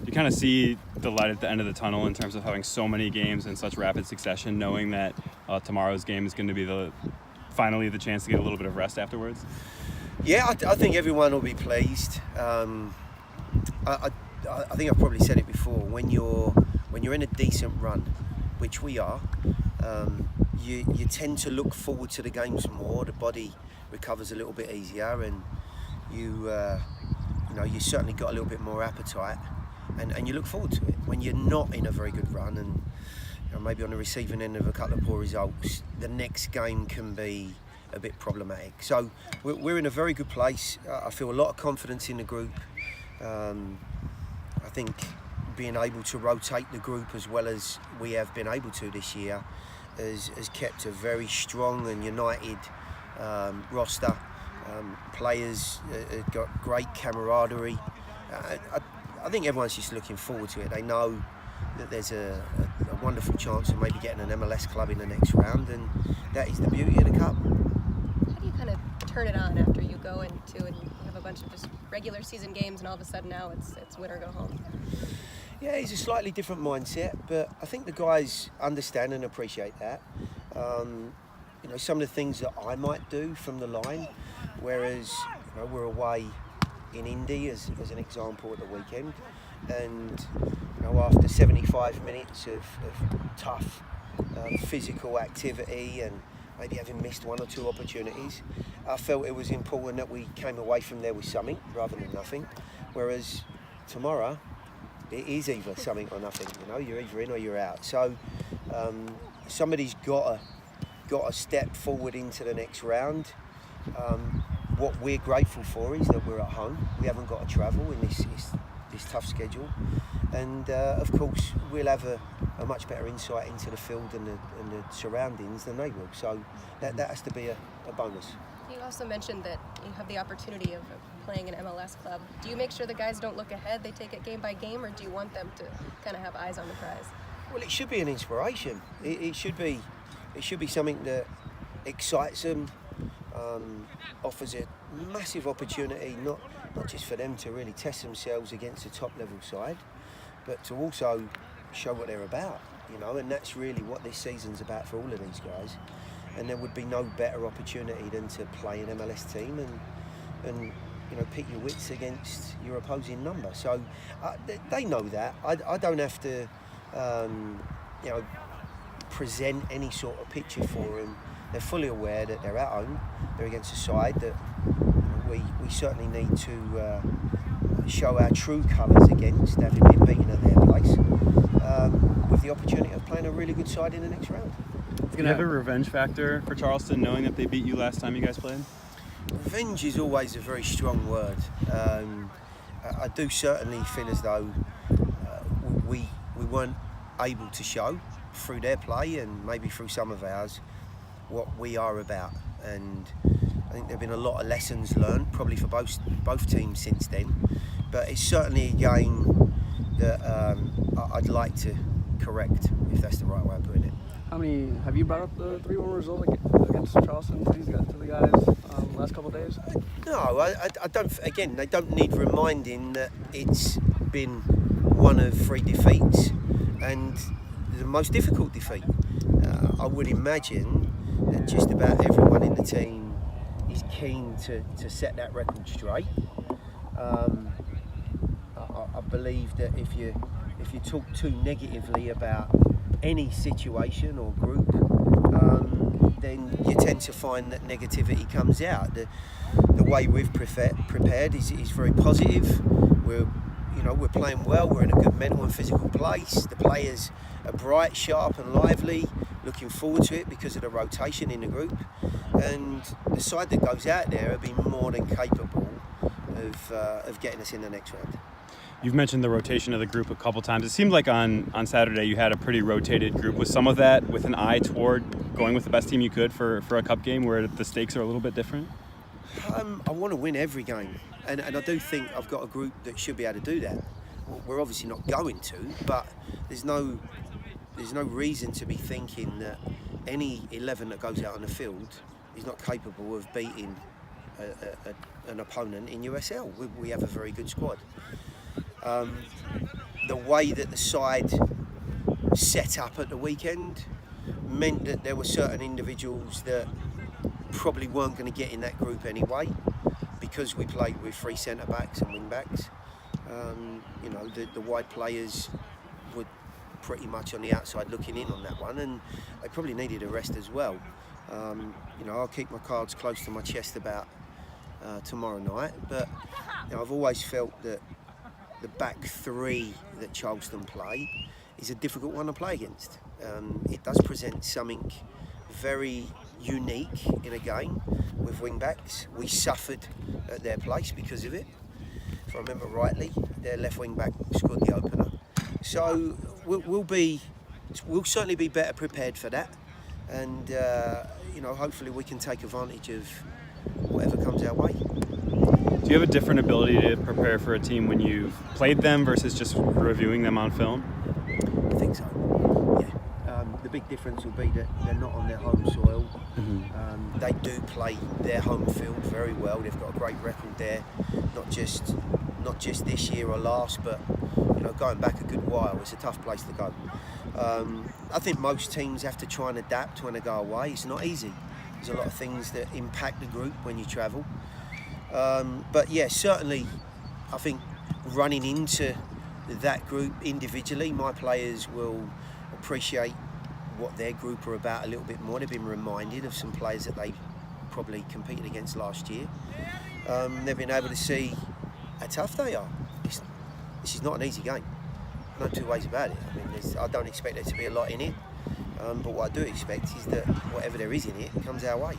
you kind of see the light at the end of the tunnel in terms of having so many games in such rapid succession, knowing that tomorrow's game is going to be finally the chance to get a little bit of rest afterwards? Yeah, I think everyone will be pleased. I think I've probably said it before. When you're in a decent run, which we are, you tend to look forward to the games more. The body recovers a little bit easier, and you certainly got a little bit more appetite, and you look forward to it. When you're not in a very good run, and maybe on the receiving end of a couple of poor results, the next game can be a bit problematic. So we're in a very good place. I feel a lot of confidence in the group. I think being able to rotate the group as well as we have been able to this year has kept a very strong and united roster. Players have got great camaraderie. I think everyone's just looking forward to it. They know that there's a wonderful chance of maybe getting an MLS club in the next round, and that is the beauty of the Cup. How do you kind of turn it on after you go into and you have a bunch of just regular season games, and all of a sudden now it's win or go home? Yeah, it's a slightly different mindset, but I think the guys understand and appreciate that. Some of the things that I might do from the line, whereas we're away in Indy as an example at the weekend, and after 75 minutes of tough physical activity and maybe having missed one or two opportunities, I felt it was important that we came away from there with something rather than nothing. Whereas tomorrow, it is either something or nothing. You're either in or you're out. So somebody's got to step forward into the next round. What we're grateful for is that we're at home. We haven't got to travel in this tough schedule, and of course we'll have a much better insight into the field and the surroundings than they will. So that has to be a bonus. You also mentioned that you have the opportunity of playing an MLS club. Do you make sure the guys don't look ahead, they take it game by game, or do you want them to kind of have eyes on the prize? Well, it should be an inspiration. It should be something that excites them, offers a massive opportunity, not just for them to really test themselves against the top level side, but to also show what they're about, and that's really what this season's about for all of these guys. And there would be no better opportunity than to play an MLS team and pit your wits against your opposing number. So they know that. I don't have to present any sort of picture for them. They're fully aware that they're at home. They're against a side that we certainly need to show our true colours against, having been beaten at their place, with the opportunity of playing a really good side in the next round. It's going to have a revenge factor for Charleston, knowing that they beat you last time you guys played? Revenge is always a very strong word. I do certainly feel as though we weren't able to show through their play and maybe through some of ours what we are about, and I think there have been a lot of lessons learned probably for both teams since then, but it's certainly a game that I'd like to correct, if that's the right way of putting it. How many have you brought up the 3-1 result against Charleston to the guys last couple of days? No, I don't. Again, they don't need reminding that it's been one of 3 defeats and the most difficult defeat. I would imagine that just about everyone in the team is keen to set that record straight. I believe that if you talk too negatively about any situation or group, then you tend to find that negativity comes out. The way we've prepared is very positive. We're playing well. We're in a good mental and physical place. The players are bright, sharp, and lively. Looking forward to it because of the rotation in the group, and the side that goes out there have been more than capable of getting us in the next round. You've mentioned the rotation of the group a couple times. It seemed like on Saturday you had a pretty rotated group. Was some of that with an eye toward going with the best team you could for a cup game where the stakes are a little bit different? I want to win every game, and I do think I've got a group that should be able to do that. We're obviously not going to, but there's no reason to be thinking that any 11 that goes out on the field is not capable of beating an opponent in USL. We have a very good squad. The way that the side set up at the weekend meant that there were certain individuals that probably weren't going to get in that group anyway, because we played with 3 centre backs and wing backs. You know, the wide players were pretty much on the outside looking in on that one, and they probably needed a rest as well. You know, I'll keep my cards close to my chest about tomorrow night, but you know, I've always felt that the back 3 that Charleston play is a difficult one to play against. It does present something very unique in a game with wing backs. We suffered at their place because of it. If I remember rightly, their left wing back scored the opener. So we'll certainly be better prepared for that, and you know, hopefully we can take advantage of whatever comes our way. Do you have a different ability to prepare for a team when you've played them versus just reviewing them on film? I think so. Yeah. The big difference will be that they're not on their home soil. They do play their home field very well. They've got a great record there, not just this year or last, but you know, going back a good while. It's a tough place to go. I think most teams have to try and adapt when they go away. It's not easy. There's a lot of things that impact the group when you travel. But yeah, certainly, I think running into that group individually, my players will appreciate what their group are about a little bit more. They've been reminded of some players that they probably competed against last year. They've been able to see how tough they are. This is not an easy game. No two ways about it. I mean, I don't expect there to be a lot in it. But what I do expect is that whatever there is in it comes our way.